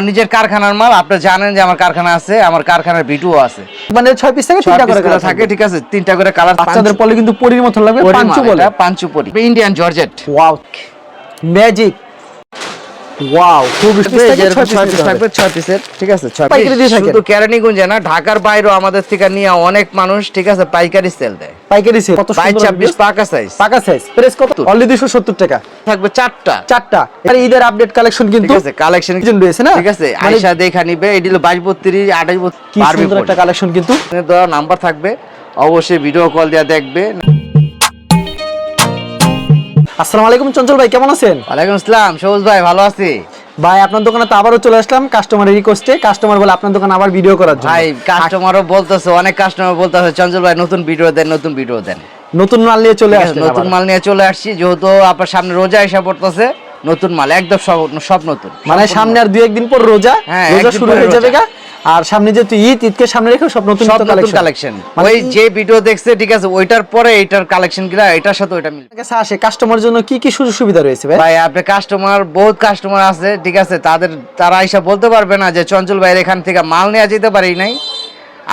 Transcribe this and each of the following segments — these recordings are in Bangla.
নিজের কারখানার মাল আপনারা জানেন যে আমার কারখানা আছে, আমার কারখানার ভিডিও আছে। মানে 6 পিস থেকে 3টা করে কালার থাকে, ঠিক আছে, 3টা করে কালার। বাচ্চাদের পলে কিন্তু পরির মত লাগবে, পাঁচু বলে, পাঁচু পরি, Indian georgette. Wow, magic, wow, খুব থাকবে 6 পিসের, ঠিক আছে। 6 পিস শুধু কেরানীগঞ্জে না, ঢাকার বাইরেও আমাদের থেকে নিয়ে অনেক মানুষ, ঠিক আছে, পাইকারি সেল দেয়। পাইকারি সেল কত? 26 পাকা সাইজ। পাকা সাইজ প্রাইস কত? অনলি 270 টাকা থাকবে 4টা। আর ঈদের আপডেট কালেকশন কিন্তু, ঠিক আছে, কালেকশন কিন্তু রয়েছে না, ঠিক আছে। আয়েশা দেখা নিবে, এটি হলো 22 32 28 কি সুন্দর একটা কালেকশন কিন্তু। দেওয়া নাম্বার থাকবে, অবশ্যই ভিডিও কল দিয়ে দেখবে। আসসালামু আলাইকুম চঞ্চল ভাই, কেমন আছেন? ওয়ালাইকুম আসসালাম সবুজ ভাই, ভালো আছি ভাই। আপনার দোকানে তো আবারও চলে আসলাম কাস্টমারের রিকোয়েস্টে। কাস্টমার বলে আপনার দোকানে আবার ভিডিও করার জন্য। ভাই কাস্টমারও বলতেছে, অনেক কাস্টমার বলতেছে চঞ্চল ভাই নতুন ভিডিও দেন, নতুন ভিডিও দেন। নতুন মাল নিয়ে চলে আসছেন? নতুন মাল নিয়ে চলে আসছি, যেহেতু আপনার সামনে রোজা এসে পড়তেছে, নতুন মাল একদম সব নতুন। মানে সামনে আর 2-1 দিন পর রোজা, রোজা শুরু হয়ে যাবে গা। আর সামনে যেহেতু ঈদকে সামনে রেখে সব নতুন কালেকশন। ওই যে ভিডিও দেখছে, ঠিক আছে, ওইটার পরে এইটার কালেকশন গুলা এটার সাথে ওইটা মিলে গেছে। আসে কাস্টমার জন্য কি কি সুযোগ সুবিধা রয়েছে ভাই? ভাই আপনি কাস্টমার, বহুত কাস্টমার আছে, ঠিক আছে, তারা আইসা বলতে পারবে না যে চঞ্চল ভাইয়ের এখান থেকে মাল নেওয়া যেতে পারি নাই,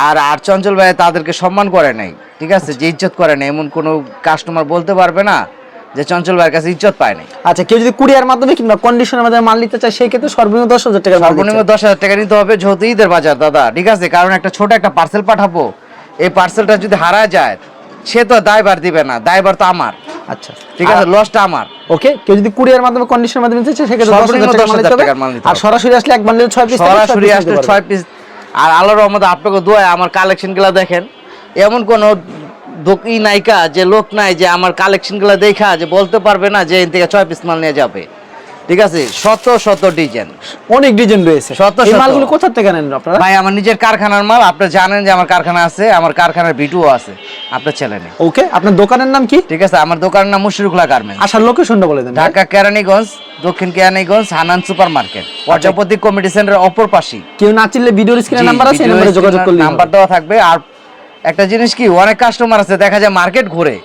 আর চঞ্চল ভাই তাদেরকে সম্মান করে নাই, ঠিক আছে, যে ইজ্জত করে নাই, এমন কোনো কাস্টমার বলতে পারবে না যে চঞ্চল ভাইয়ের কাছে ইজ্জত পায় নাই। আচ্ছা, কেউ যদি কুরিয়ার মাধ্যমে কিংবা কন্ডিশনের মাধ্যমে মাল নিতে চায়, সেই ক্ষেত্রে সর্বনিম্ন 10,000 টাকা, সর্বনিম্ন 10,000 টাকা নিতে হবে, যেহেতু ঈদের বাজার দাদা, ঠিক আছে। কারণ একটা ছোট একটা পার্সেল পাঠাবো, এই পার্সেলটা যদি হারা যায়, সে তো দায়ভার দিবে না, দায়ভার তো আমার। আচ্ছা, ঠিক আছে, লসটা আমার। ওকে, কেউ যদি কুরিয়ার মাধ্যমে কন্ডিশনের মাধ্যমে নিতে চায়, সেক্ষেত্রে 10,000 টাকা মাল নিতে হবে। আর সরাসরি আসলে এক বান্ডেল 6 পিস, সরাসরি আসলে 6 পিস। আর আল্লাহর রহমতে আপনাকে দোয়া, আমার কালেকশনগুলো দেখেন, এমন কোনো নায়িকা যে লোক নাই যে আমার কালেকশনগুলো দেখা যে বলতে পারবে না যে এর থেকে 6 পিস মাল নিয়ে যাবে, ঠিক আছে। শত ডিজাইন, অনেক ডিজাইন রয়েছে। এই মালগুলো কোথা থেকে নেন আপনারা? ভাই আমার নিজের কারখানার মাল, আপনারা জানেন যে আমার কারখানা আছে, আমার কারখানার ভিডিও আছে আপনার চ্যানেলে। ওকে, আপনার দোকানের নাম কি? ঠিক আছে, আমার দোকানের নাম মুশরিকুল্লাহ গার্মেন্টস। আসার লোকেশনটা বলে দেন। ঢাকা কেরানীগঞ্জ, দক্ষিণ কেরানীগঞ্জ, হানান সুপার মার্কেট, প্রজাপতি কমিটি সেন্টার অপর পাশে। কেউ না চিনলে ভিডিওর স্ক্রিনে নাম্বার আছে, এই নম্বরে যোগাযোগ করলে নাম্বার দেওয়া থাকবে। আর একটা জিনিস কি, অনেক কাস্টমার আছে দেখা যায় মার্কেট ঘুরে,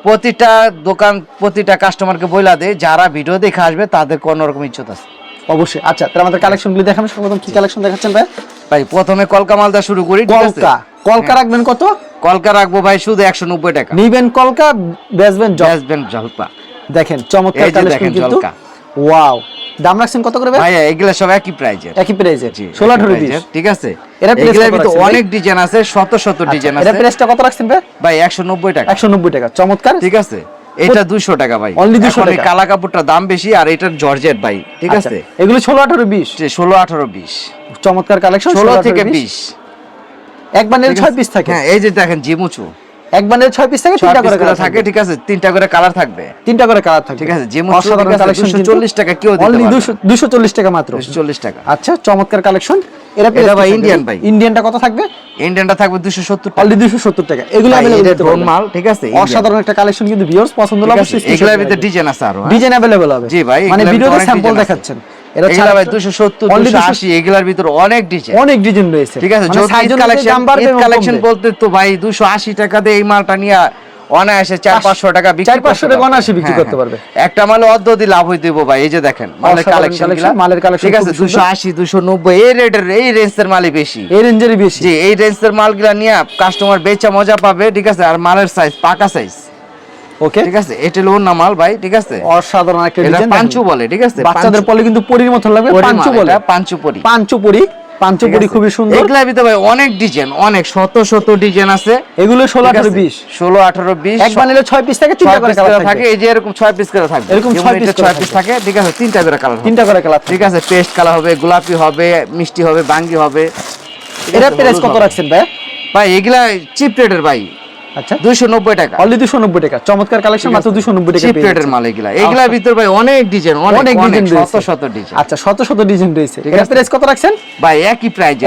প্রতিটা দোকান প্রতিটা কাস্টমারকে বইলা দেয় যারা ভিডিও দেখে আসবে তাদের কোনো রকম ইজ্জত আছে অবশ্যই। আচ্ছা, তাহলে আমাদের কালেকশনগুলো দেখাবেন। সর্বপ্রথম কি কালেকশন দেখাচ্ছেন ভাই? ভাই প্রথমে কলকা মালদা শুরু করি। কলকা রাখবেন কত? কলকা রাখবো ভাই শুধু 190 টাকা। নিবেন কলকা, বেচবেন জলপা। দেখেন চমৎকার কালেকশন কিন্তু। ওয়াও, দাম রাখছেন কত করে ভাই? এগুলা সব একই প্রাইজে, একই প্রাইজে 16-18 ঠিক আছে। এগুলোর ভিতরে অনেক ডিজাইন আছে, শত ডিজাইন আছে। এর প্রাইসটা কত রাখছেন ভাই 190 টাকা। 190 টাকা, চমৎকার, ঠিক আছে। এটা 200 টাকা ভাই, অনলি 200 টাকা। কালা কাপড়টা দাম বেশি, আর এটার জর্জেট ভাই, ঠিক আছে। এগুলো 16-18-20, 16-18-20 চমৎকার কালেকশন। 16 থেকে 20 এক বান্ডেল 6 পিস থাকে। হ্যাঁ, এই যে দেখেন জিমুচু, এক বান্ডেল 6 পিস থাকে, 3টা করে কালার থাকে, ঠিক আছে, 3টা করে কালার থাকবে, 3টা করে কালার থাকে, ঠিক আছে। জিমুচু অসাধারণ কালেকশন, 240 টাকা কেউ দিতে পারবে, অনলি 240 টাকা মাত্র, 240 টাকা। আচ্ছা, চমৎকার কালেকশন। এটা ভাই ইন্ডিয়ান ভাই, ইন্ডিয়ানটা কত থাকবে? ইন্ডিয়ানটা থাকবে 270 টাকা, অনলি 270 টাকা। এগুলো अवेलेबल এটা ড্রোন মাল, ঠিক আছে। অসাধারণ একটা কালেকশন কিন্তু ভিউয়ার্স পছন্দ হলে অবশ্যই এগুলোর ভিতরে ডিজাইন আছে, আরো ডিজাইন अवेलेबल হবে। জি ভাই, মানে ভিডিওতে স্যাম্পল দেখাচ্ছেন। এরা ছাড়া ভাই 270 280 এগুলোর ভিতরে অনেক ডিজাইন রয়েছে, ঠিক আছে। যদি কালেকশন বলতে তো ভাই 280 টাকা দিয়ে এই মালটা নিয়ে অনায়াসে 400-500 টাকা বিক্রি, 400-500 টাকা অনায়াসে বিক্রি করতে পারবে। একটা মালে অর্ধদি লাভ হইতে হবে ভাই। এই যে দেখেন মালের কালেকশন, ঠিক আছে, 280 290 এই রেঞ্জের মালই বেশি, এই রেঞ্জেরই বেশি। জি, এই রেঞ্জের মালগুলা নিয়ে কাস্টমার বেচা মজা পাবে, ঠিক আছে। আর মালের সাইজ পাকা সাইজ, ওকে, ঠিক আছে। এটা লোন না মাল ভাই, ঠিক আছে, অসাধারণ একটা ডিজাইন। পাঁচু বলে, ঠিক আছে, বাচ্চাদের পলে কিন্তু পরির মত লাগবে, পাঁচু বলে, পাঁচু পরি খুবই সুন্দর। এগুলা ভিতরে ভাই অনেক ডিজাইন, অনেক শত ডিজাইন আছে। এগুলো 16-18-20 16-18-20 এক বান্ডেলে 6 পিস থাকে, 3টা করে কালার থাকে। এই যে এরকম 6 পিস করে থাকবে, এরকম 6 পিস থাকে, ঠিক আছে। 3টা করে কালার, 3টা করে কালার, ঠিক আছে। পেস্ট কালার হবে, গোলাপি হবে, মিষ্টি হবে, বাঙ্গি হবে। এর প্রাইস কত রাখছেন ভাই? ভাই এগুলা চিপ রেটের ভাই। আচ্ছা, 290 টাকা, অনলি 290 টাকা, চমৎকার কালেকশন, মাত্র 290 টাকা চিপ রেটের মাল এগুলা। এগুলার ভিতর ভাই অনেক ডিজাইন, অনেক শত ডিজাইন। আচ্ছা, শত ডিজাইন রয়েছে। এর প্রাইস কত রাখছেন ভাই? একই প্রাইস,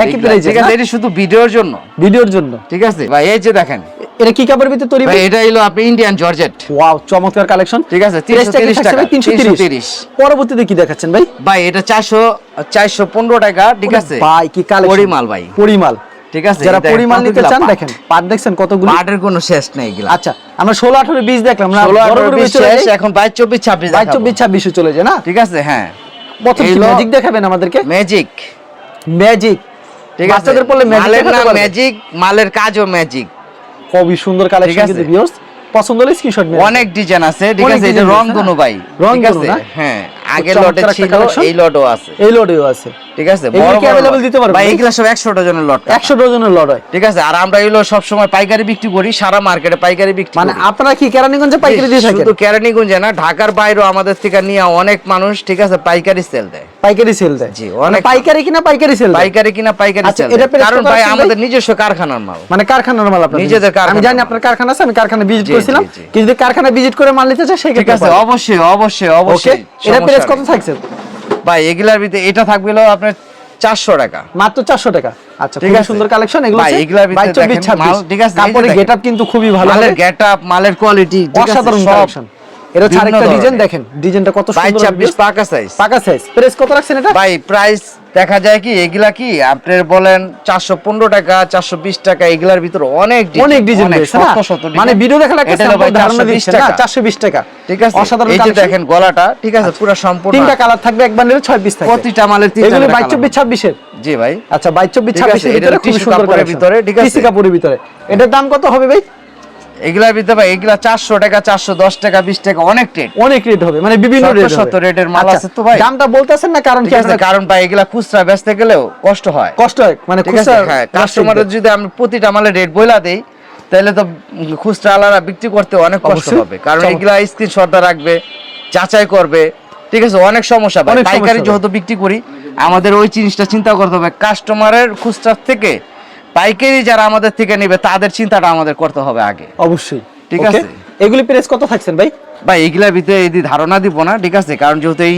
ঠিক আছে। এটা শুধু ভিডিওর জন্য, ঠিক আছে ভাই। এই যে দেখেন, এটা কি কাপড়ের ভিতর তৈরি ভাই? এটা হলো আপনি ইন্ডিয়ান জর্জেট। ওয়াও, চমৎকার কালেকশন, ঠিক আছে। 330 টাকা, 330। পরবর্তীতে কি দেখাচ্ছেন ভাই? ভাই এটা 415 টাকা, ঠিক আছে ভাই। কি কালেকশন, পরিমাল ভাই, পরিমাল, ঠিক আছে। যারা পরিমাল নিতে চান, দেখেন পাট দেখছেন কতগুলো, পাটের কোনো শেষ নাই এগুলা। আচ্ছা, আমরা 16-18-20 দেখলাম না, 16-18-20 শেষ, এখন 22-24-26 22-24-26 চলে যায় না, ঠিক আছে। হ্যাঁ, প্রথম কি ম্যাজিক দেখাবেন আমাদেরকে? ম্যাজিক, ম্যাজিক, ঠিক আছে। বাচ্চাদের পড়লে মালের ম্যাজিক নাম ম্যাজিক, মালের কাজও ম্যাজিক। খুবই সুন্দর কালেকশন কিন্তু ভিউয়ার্স, পছন্দ হলে স্ক্রিনশট নিন। অনেক ডিজাইন আছে, ঠিক আছে। এটা রং দুনো ভাই, ঠিক আছে। হ্যাঁ, আগে লটে ছিল, এই লটও আছে, এই লটেও আছে, ঠিক আছে। বড় কি अवेलेबल দিতে পারবেন ভাই? এগুলা সব 100 ডজনের লট, 100 ডজনের লট হয়, ঠিক আছে। আর আমরা এগুলো সব সময় পাইকারি বিক্রি করি, সারা মার্কেটে পাইকারি বিক্রি করি। মানে আপনারা কি কেরানীগঞ্জে পাইকারি দিয়ে থাকেন? শুধু কেরানীগঞ্জে না, ঢাকার বাইরেও আমাদের থেকে নিয়ে অনেক মানুষ, ঠিক আছে, পাইকারি সেল দেয়। পাইকারি সেল দেয়, জি, মানে অনেক পাইকারি কিনা পাইকারি সেল দেয়, পাইকারি কিনা পাইকারি আচ্ছা, সেল এটা দেয়। কারণ ভাই ভাই আমাদের নিজস্ব কারখানার মাল, মানে কারখানার মাল আপনাদের নিজেদের কারখানা। আমি জানি আপনার কারখানা আছে, আমি কারখানা ভিজিট জি, করেছিলাম, জি, জি। কি যদি কারখানা ভিজিট করে মাল নিতে চাই ঠিক সেক্ষেত্রে আছে, অবশ্যই অবশ্যই ওকে। অবশ্যই। এটা প্রাইস সমস্যা কত নেই। থাকছে ভাই এগুলার ভিতরে এটা থাকবে হলো আপনার 400 টাকা, মাত্র 400 টাকা। আচ্ছা, ঠিক খুব আছে। সুন্দর কালেকশন এগুলো ভাই, আছে এগুলার ভিতরে 22, 24, দেখেন মাল, 26, ঠিক আছে। কাপড়ের গেটআপ কিন্তু খুবই ভালো, মালের হবে গেটআপ, মালের কোয়ালিটি, অসাধারণ কালেকশন। এটা হচ্ছে আরেকটা ডিজাইন, দেখেন ডিজাইনটা কত 22, সুন্দর, 26 পাকা সাইজ। পাকা সাইজ। প্রাইস কত রাখছেন এটা? ভাই প্রাইস দেখা যায় কি, এগুলা কি আপনার বলেন 415 টাকা, 420 টাকা, এগুলার ভিতরে অনেক ডিজাইন অনেক রয়েছে না? শত শত ডিজাইন। মানে ভিডিও দেখালে একটা এটা হলো স্যাম্পল ভাই ধারণা 420 দিচ্ছেন না, টাকা। 420 টাকা, ঠিক আছে। অসাধারণ এই যে কালেকশন। দেখেন গলাটা, ঠিক আছে, পুরো সম্পূর্ণ তিনটা কালার থাকবে, এক বান্ডেলে 6 পিস থাকবে, প্রতিটা মালের 3 এগুলো 22, 24, 26 এর। জি ভাই। আচ্ছা, 22, 24, ঠিক আছে, 26 এর এটা ভিতরে খুব টিস্যু সুন্দর কাপড়ের কালেকশন ভিতরে, ঠিক আছে। টিস্যু কাপড়ের ভিতরে। এটার দাম কত হবে ভাই? এগুলার ভিতরে ভাই, এগুলা 400 টাকা, 410 টাকা, 20 টাকা, অনেক রেট, অনেক রেট হবে, মানে বিভিন্ন রেট শত রেটের মাল আছে তো ভাই। দামটা বলতেছেন না, কারণ কি ঠিক আছে, আপনারা কারণ ভাই এগুলা খুচরা বেচতে গেলেও কষ্ট হয়, কষ্ট হয়, মানে ঠিক আছে। হ্যাঁ, কাস্টমারের যদি আমি প্রতিটা মালের রেট বইলা দেই, তাহলে তো খুচরা আলাদা বিক্রি করতে অনেক কষ্ট অবশ্যই। হবে, কারণ চমৎকার। এগুলা স্ক্রিনশটটা রাখবে, যাচাই করবে, ঠিক আছে। অনেক সমস্যা ভাই। অনেক সমস্যা পাইকারি হবে। যেহেতু বিক্রি করি, আমাদের ওই জিনিসটা চিন্তা করতে হবে, কাস্টমারের খুচরা থেকে পাইকারি যারা আমাদের থেকে নেবে তাদের চিন্তাটা আমাদের করতে হবে আগে, অবশ্যই, ঠিক ওকে। আছে। এগুলি প্রাইস কত থাকছেন ভাই? ভাই এগুলার ভিতরে এই ধারণা দিব না, ঠিক আছে, কারণ যেহেতু এই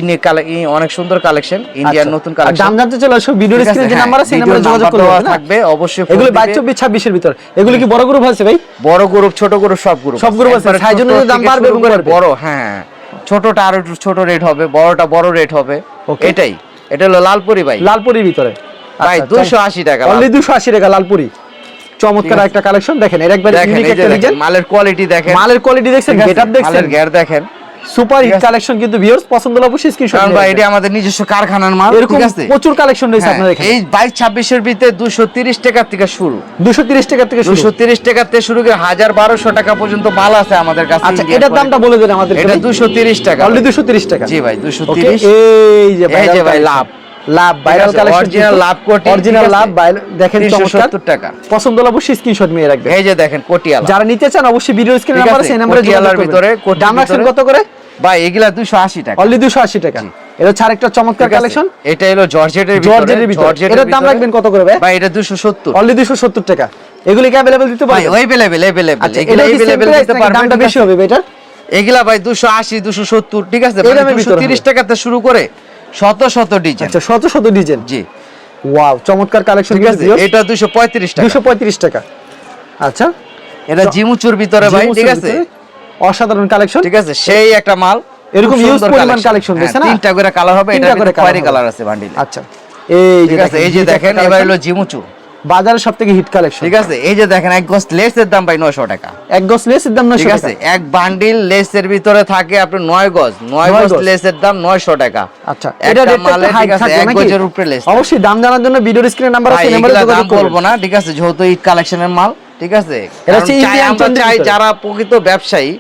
অনেক সুন্দর কালেকশন, ইন্ডিয়ান আচ্ছা। নতুন আর কালেকশন। দাম জানতে চলে আসো, ভিডিওর ঠিক আছে, স্ক্রিনে যে হ্যাঁ, নাম্বার আছে সেই ভিডিওর নাম্বারে যোগাযোগ নাম্বার করলে দেওয়া হবে না? থাকবে, অবশ্যই ফোন এগুলো দিবে। 22, 24, 26 এর ভিতর। এগুলো কি বড় গ্রুপ আছে ভাই? বড় গ্রুপ, ছোট গ্রুপ, সব গ্রুপ, সব গ্রুপ আছে, একবারে সাইজ ছোট অনুযায়ী দাম থেকে বাড়বে শুরু এবং করে বাড়বে। বড়, হ্যাঁ, ছোটটা আরো একটু ছোট রেট হবে, বড়টা বড় রেট হবে, Okay. এটাই। এটা হলো লালপুরি ভাই, লালপুরির ভিতরে ভাই 280 টাকা, অনলি 280 টাকা লালপুরি। চমৎকার ঠিক আছে। একটা কালেকশন, দেখেন এর একবার দেখেন ইউনিক এই যে একটা দেখেন, ডিজাইন, মালের কোয়ালিটি দেখেন, মালের কোয়ালিটি দেখছেন, ঠিক আছে, গেটআপ দেখছেন, মালের গের দেখেন। সুপার হিট ঠিক আছে। কালেকশন কিন্তু ভিউয়ার্স, পছন্দ হলে অবশ্যই স্ক্রিনশট কারণ নিয়ে ভাই রাখবেন। এটা আমাদের নিজস্ব কারখানার মাল, এরকম ঠিক আছে। প্রচুর কালেকশন রয়েছে হ্যাঁ, আপনাদের এখানে। এই 22, 26 এর ভিতরে 230 টাকা থেকে শুরু, 230 টাকা থেকে শুরু। 230 টাকা থেকে শুরু করে 1000-1200 টাকা পর্যন্ত মাল আছে আমাদের কাছে। আচ্ছা, Indian এটার দামটা quality। বলে দেন আমাদের। এটা 230 টাকা, অনলি 230 টাকা। জি ভাই, ওকে, 230। এই যে এই যে ভাই collection। লাভ, লাভ ভাইরাল আছে, কালেকশন, original লাভ কোটি, অরিজিনাল ঠিক আছে। লাভ দেখেন, চমৎকার 370 টাকা। পছন্দ হলে অবশ্যই স্ক্রিনশট নিয়ে রাখবেন। এই যে দেখেন কোটিয়ালা, যারা নিতে চান অবশ্যই ভিডিও স্ক্রিনে ঠিক নাম্বার আছে, আছে, এই নম্বরে যোগাযোগ কোটিয়ালার করবেন। ভিতরে, কোটির দাম রাখছেন ভিতরে। কত করে? ভাই এগুলা 280 টাকা, অনলি 280 টাকা। এটা হচ্ছে আরেকটা চমৎকার ঠিক আছে। কালেকশন, এটা হলো জর্জেটের জর্জেটের ভিতরে। জর্জেটের এটার দাম ভিতরে। রাখবেন কত করে ভাই? ভাই এটা 270, অনলি 270 টাকা। এগুলি কি अवेलेबल দিতে ভাই পারবেন? अवेलेबल আচ্ছা, এগুলা এটা কি अवेलेबल সেম দিতে পারবেন, দামটা ঠিক বেশি আছে। হবে ভাই এটা? এগুলা ভাই 280, 270, ঠিক আছে, এই মানে দামের ভিতরে 230 টাকাতে শুরু করে শত শত ডিজাইন। আচ্ছা, শত শত ডিজাইন। জি, ওয়াও, চমৎকার কালেকশন ঠিক আছে। এটা 235 টাকা, 235 টাকা। আচ্ছা, এটা জিমুচুর ভিতরে ভাই, ঠিক আছে, অসাধারণ কালেকশন, ঠিক আছে, সেই একটা মাল। এরকম খুব ইউজ সুন্দর পরিমাণ collection। কালেকশন হ্যাঁ, দিয়েছে না? তিনটা করে কালার হবে, এটা তিনটা করে খয়েরি colour কালার হবে। আছে বান্ডিলে। আচ্ছা, এই যে ঠিক আছে, এই যে দেখেন, এবার হলো জিমুচু, বাজারের সবথেকে হিট কালেকশন। ঠিক আছে। এই যে দেখেন এক গজ লেসের দাম ভাই 900 টাকা, এক গজ লেসের দাম 900 ঠিক টাকা। আছে। এক বান্ডিল লেসের ভিতরে থাকে আপনার 9 গজ, 9 গজ গজ। লেসের দাম 900 টাকা। আচ্ছা, এটা এটা রেটটা মালে, একটু হাই ঠিক আছে, থাকবে এক নাকি? গজের উপরে লেস। অবশ্যই দাম জানার জন্য ভিডিওর স্ক্রিনে নাম্বার আছে, ভাই নাম্বারে এগুলা যোগাযোগ দাম করবেন। বলবো না, ঠিক আছে, যেহেতু ঈদ কালেকশনের মাল, ঠিক আছে। এটা কারণ হচ্ছে চাই, Indian আমরা trend-এর চাই ভিতরে। যারা প্রকৃত ব্যবসায়ী,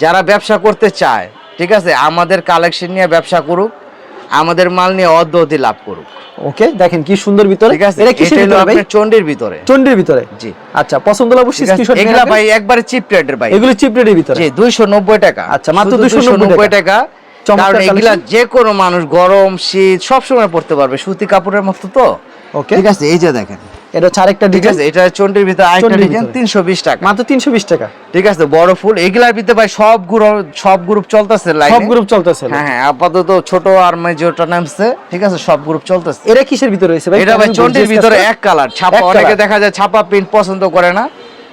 যারা ব্যবসা করতে চায়, ঠিক আছে, আমাদের কালেকশন নিয়ে ব্যবসা করুক, আমাদের মাল নিয়ে অদ্যতি লাভ করুক। ওকে, দেখেন কি সুন্দর ভিতরে। ঠিক আছে, এটা এটা কিসের হলো ভিতরে ভাই? আপনার চন্ডির ভিতরে। চন্ডির ভিতরে। জি, আচ্ছা, পছন্দ হলে অবশ্যই ঠিক আছে। স্ক্রিনশট নিয়ে এগুলা রাখবেন। ভাই একবারে চিপ রেটের ভাই, এগুলো চিপ রেটের ভিতরে। জি 290 টাকা। আচ্ছা, মাত্র শুধু 290 টাকা। চমৎকার কারণ এগুলা collection। যে কোনো মানুষ গরম শীত সব সময় পড়তে পারবে, সুতি কাপড়ের মতো তো। ওকে, ঠিক আছে, এই যে দেখেন, এটা হচ্ছে আরেকটা ঠিক ডিজাইন, আছে, এটা চন্ডির ভিতরে আরেকটা চন্ডির ডিজাইন ভিতরে। 320 টাকা, মাত্র 320 টাকা। ঠিক আছে। বড় ফুল এগুলার ভিতরে ভাই সব গ্রুপ চলতেছে লাইনে, সব গ্রুপ চলতেছে। হ্যাঁ হ্যাঁ, আপাতত ছোট আর মেজরটা নামছে, ঠিক আছে, সব গ্রুপ চলতেছে। এটা কিসের ভিতরে রয়েছে ভাই? এটা ভাই চন্ডির ভিতরে এক কালার ছাপা, এক অনেকে colour। দেখা যায় ছাপা প্রিন্ট পছন্দ করে না,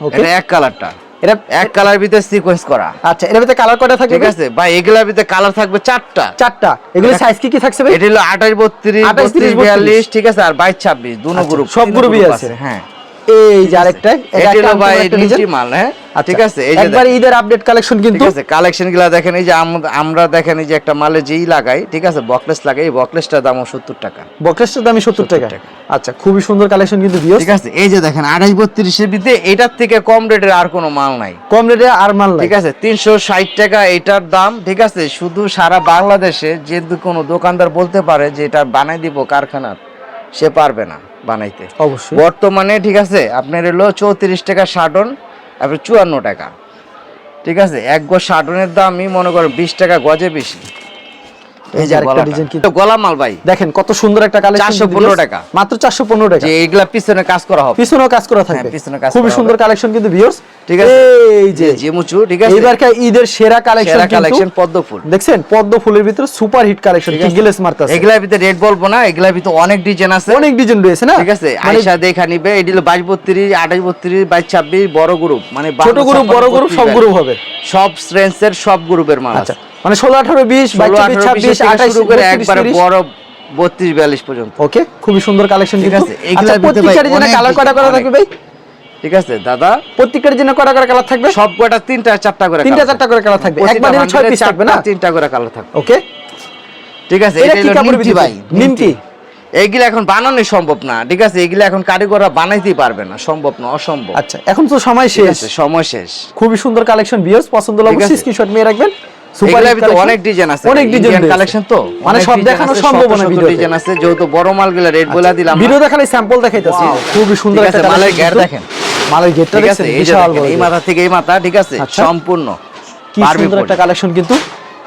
Okay। এটা এক কালারটা, এটা এক কালার ভিতরে সিকোয়েন্স করা, আচ্ছা, এর ভিতরে কালার কয়টা থাকবে? ঠিক আছে ভাই। এগুলার ভিতরে কালার থাকবে 4টা। 4টা। এগুলো সাইজ কি কি থাকছে ভাই? এটা হলো 28, 32, 28, 32, 42, ঠিক আছে, আর 22, 26 দুনো আচ্ছা, গ্রুপ, সব তিন গ্রুপই গ্রুপ আছে। হ্যাঁ, এই যে আরেকটা, এটা হলো ভাই নিচি মাল, হ্যাঁ ঠিক আছে। এই যে একবার ঈদের আপডেট কালেকশন কিন্তু, ঠিক আছে। কালেকশনগুলো দেখেন, এই যে আমরা দেখেন এই যে একটা মালে যেই লাগাই, ঠিক আছে, বকলেস লাগাই, এই বকলেসটার দাম 70 টাকা। বকলেসটার দাম 70 টাকা। আচ্ছা, খুবই সুন্দর কালেকশন কিন্তু ভিউয়ার্স, ঠিক আছে। এই যে দেখেন 28-32 এর ভিতরে এটার থেকে কম রেটের আর কোনো মাল নাই, কম রেটে আর মাল নাই, ঠিক আছে। 360 টাকা এটার দাম, ঠিক আছে। শুধু সারা বাংলাদেশে যে কোনো দোকানদার বলতে পারে যে এটা বানাই দিব কারখানার, সে পারবে না বানাইতে অবশ্যই। বর্তমানে, ঠিক আছে, আপনার হলো 34 টাকা শার্টন, তারপরে 54 টাকা, ঠিক আছে। এক গজ শার্টনের দামই মনে করো 20 টাকা গজে বেশি। এই যে আরেকটা ডিজাইন কিন্তু গলা মাল ভাই, দেখেন কত সুন্দর একটা কালেকশন, 415 টাকা, মাত্র 415 টাকা। যে এগুলা পিছনে কাজ করা হবে, পিছনেও কাজ করা থাকবে, খুবই সুন্দর কালেকশন কিন্তু ভিউয়ার্স, ঠিক আছে। এই যে জিমুচু, ঠিক আছে, এবারকার ঈদের সেরা কালেকশন, কালেকশন পদ্ম ফুল, দেখছেন পদ্ম ফুলের ভিতরে সুপার হিট কালেকশন, কিগলেস মারতাছে। এগুলার ভিতরে রেট বলবো না, এগুলার ভিতরে অনেক ডিজাইন আছে, অনেক ডিজাইন রয়েছে না, ঠিক আছে। আয়েশা দেখা নিবে, এডিল 22-32, 28-32, 22-26 বড় গ্রুপ, মানে ছোট গ্রুপ বড় গ্রুপ সব গ্রুপ হবে, সব রেঞ্জের সব গ্রুপের মাল আছে। মানে 16 18 20 22 26 28 শুরু করে একবার বড় 32 42 পর্যন্ত। ওকে, খুবই সুন্দর কালেকশন কিন্তু। আচ্ছা, প্রত্যেকটা ডিজাইনে কালার কয়টা করা থাকবে ভাই? ঠিক আছে দাদা, প্রত্যেকটা ডিজাইনে কয়টা করে কালার থাকবে? সব কয়টা 3টা 4টা করে, 3টা 4টা করে কালার থাকবে, একবার নিলে 6 পিস থাকবে না, 3টা করে কালার থাকবে। ওকে, ঠিক আছে। এটা হলো নিমকি ভাই, নিমকি। এইগুলা এখন বানানো সম্ভব না, ঠিক আছে। এগুলা এখন কারিগররা বানাইতেই পারবে না, সম্ভব না, অসম্ভব। আচ্ছা, এখন তো সময় শেষ, সময় শেষ। খুবই সুন্দর কালেকশন ভিউয়ার্স, পছন্দ হলে অবশ্যই স্ক্রিনশট নিয়ে রাখবেন। সুপার ভিতরে অনেক ডিজাইন আছে, অনেক ডিজাইন কালেকশন, তো মানে সব দেখানো সম্ভব না, ভিডিও ডিজাইন আছে, যেহেতু বড় মালগুলা রেট বলে দিলাম, ভিডিও দেখালে স্যাম্পল দেখাইতাছি। খুবই সুন্দর একটা মালের ঘের দেখেন, মালের ঘেরটা দেখেন, বিশাল বড়, এই মাথা থেকে এই মাথা, ঠিক আছে, সম্পূর্ণ কি সুন্দর একটা কালেকশন কিন্তু,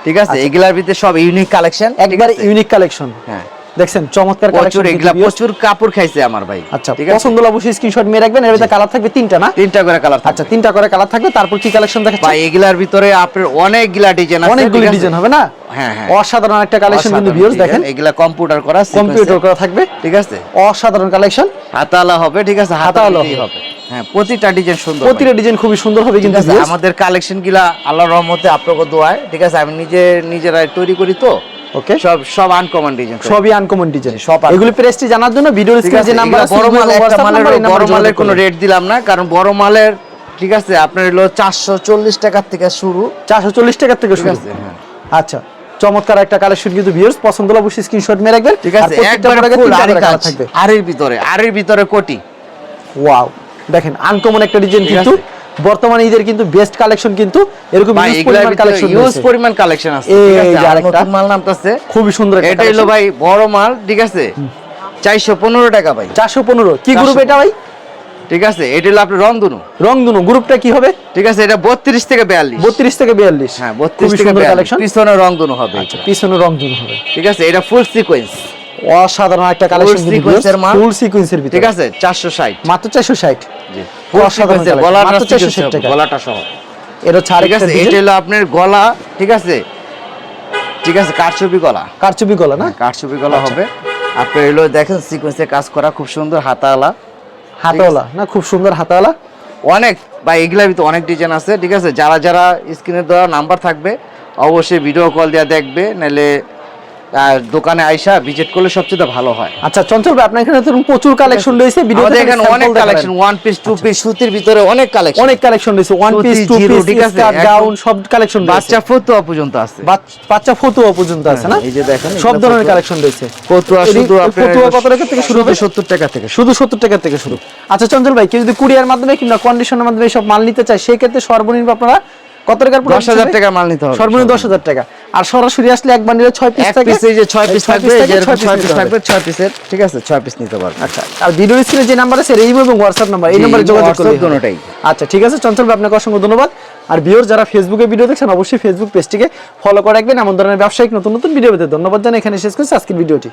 ঠিক আছে। এগুলার ভিতরে সব ইউনিক কালেকশন, একবার ইউনিক কালেকশন। হ্যাঁ, দেখছেন চমৎকার কালেকশন, এগুলা প্রচুর কাপড় খাইছে আমার ভাই। আচ্ছা, পছন্দ হলে অবশ্যই স্ক্রিনশট নিয়ে রাখবেন। এর ভিতরে কালার থাকবে 3টা না, 3টা করে কালার। আচ্ছা, 3টা করে কালার থাকবে। তারপর কি কালেকশন দেখাচ্ছেন ভাই? এগুলার ভিতরে আপনার অনেকগুলা ডিজাইন আছে, অনেকগুলো ডিজাইন হবে না? হ্যাঁ হ্যাঁ, অসাধারণ একটা কালেকশন কিন্তু ভিউয়ার্স, দেখেন এগুলা কম্পিউটার করা থাকবে, ঠিক আছে। অসাধারণ কালেকশন, হাতাওয়ালা হবে, ঠিক আছে, হাতাওয়ালা হবে। হ্যাঁ, প্রতিটা ডিজাইন সুন্দর, প্রতিটা ডিজাইন খুবই সুন্দর হবে কিন্তু আমাদের কালেকশন গুলা আল্লাহর রহমতে আপনাদের দোয়ায়, ঠিক আছে। আমি নিজেরা তৈরি করি, তো ওকে, সব আনকমন ডিজাইন, সবই আনকমন ডিজাইন। এগুলো প্রেস্টি জানার জন্য ভিডিওর স্ক্রিনে যে নাম্বার আছে, বড় মালের কোনো রেট দিলাম না, কারণ বড় মালের, ঠিক আছে, আপনার হলো 440 টাকা থেকে শুরু, 440 টাকা থেকে শুরু। আচ্ছা, চমৎকার একটা কালেকশন কিন্তু ভিউয়ার্স, পছন্দ হলে অবশ্যই স্ক্রিনশট নিয়ে রাখবেন, ঠিক আছে। একবার ফুল কালার থাকবে, আরের ভিতরে কোটি। ওয়াও, দেখেন আনকমন একটা ডিজাইন কিন্তু বর্তমানে ঈদের কিন্তু বেস্ট কালেকশন, কিন্তু এরকম ইউজ পরিমাণ কালেকশন আছে, ঠিক আছে। আর নতুন মাল নামতাছে, খুবই সুন্দর একটা, এটা হলো ভাই বড় মাল, ঠিক আছে, 415 টাকা ভাই। 415 কি গ্রুপ এটা ভাই? ঠিক আছে, এটা হলো আপনার রংধনু গ্রুপটা কি হবে? ঠিক আছে, এটা 32 থেকে 42, 32 থেকে 42, হ্যাঁ 32 থেকে 42। পিছনে রংধনু হবে, আচ্ছা, পিছনে রংধনু হবে, ঠিক আছে। এটা ফুল সিকোয়েন্স, অসাধারণ একটা কালেকশন কিন্তু ফুল সিকোয়েন্সের ভিতরে, ঠিক আছে। 460, মাত্র 460, জি, অসাধারণ গলাটা, মাত্র 460 টাকা, গলাটা সহ। এটা ছাড়, ঠিক আছে। এটা হলো আপনার গলা, ঠিক আছে, ঠিক আছে, কারচুপি গলা না, কারচুপি গলা হবে আপনার। হলো দেখেন সিকোয়েন্সে কাজ করা, খুব সুন্দর, হাতাওয়ালা না, খুব সুন্দর হাতাওয়ালা। অনেক ভাই, এগুলার ভিতরে অনেক ডিজাইন আছে, ঠিক আছে। যারা স্ক্রিনে দেওয়া নাম্বার থাকবে অবশ্যই ভিডিও কল দিয়ে দেখবে, নাহলে দোকানে আইসা ভিজিট করলে সবচেয়ে ভালো হয়। আচ্ছা চঞ্চল ভাই, আপনার এখানে তো প্রচুর কালেকশন রয়েছে, ভিডিওতে এখানে অনেক collection, one piece, two piece, সুতির ভিতরে অনেক কালেকশন রয়েছে, one piece, two piece, skirt, gown, সব কালেকশন রয়েছে, বাচ্চা ফতুয়া পর্যন্ত আছে, বাচ্চা ফতুয়া পর্যন্ত আছে না? এই যে দেখেন সব ধরনের কালেকশন রয়েছে। ফতুয়া শুধু ফতুয়া কত টাকা থেকে শুরু হবে? 70 টাকা থেকে, শুধু 70 টাকা থেকে শুরু। আচ্ছা চঞ্চল ভাই, কেউ যদি কুরিয়ার মাধ্যমে কিংবা কন্ডিশনের মাধ্যমে সব মাল নিতে চায়, সেই ক্ষেত্রে সর্বনিম্ন আপনারা কত টাকার? 10,000 টাকা মাল নিতে হবে, সর্বনিম্ন 10,000 টাকা। আর সরাসরি আসলে একবার নিলে 6 পিস থাকে, এই যে 6 পিস থাকবে, এই যে 6 পিস থাকবে, 6 পিসের, ঠিক আছে, 6 পিস নিতে পারবেন। আচ্ছা, আর ভিডিওর স্ক্রিনে যে নাম্বার আছে, ইমো এবং হোয়াটসঅ্যাপ নাম্বার, এই নম্বরে যোগাযোগ করলে দুটোটাই। আচ্ছা ঠিক আছে চঞ্চল ভাই, আপনাকে অসংখ্য ধন্যবাদ। আর ভিউয়ার যারা ফেসবুকে ভিডিও দেখছেন, অবশ্যই ফেসবুক পেজটিকে ফলো করে রাখবেন। এমন ধরনের ব্যবসায়িক নতুন ভিডিও পেতে ধন্যবাদ জানাই। এখানে শেষ করছি আজকের ভিডিওটি।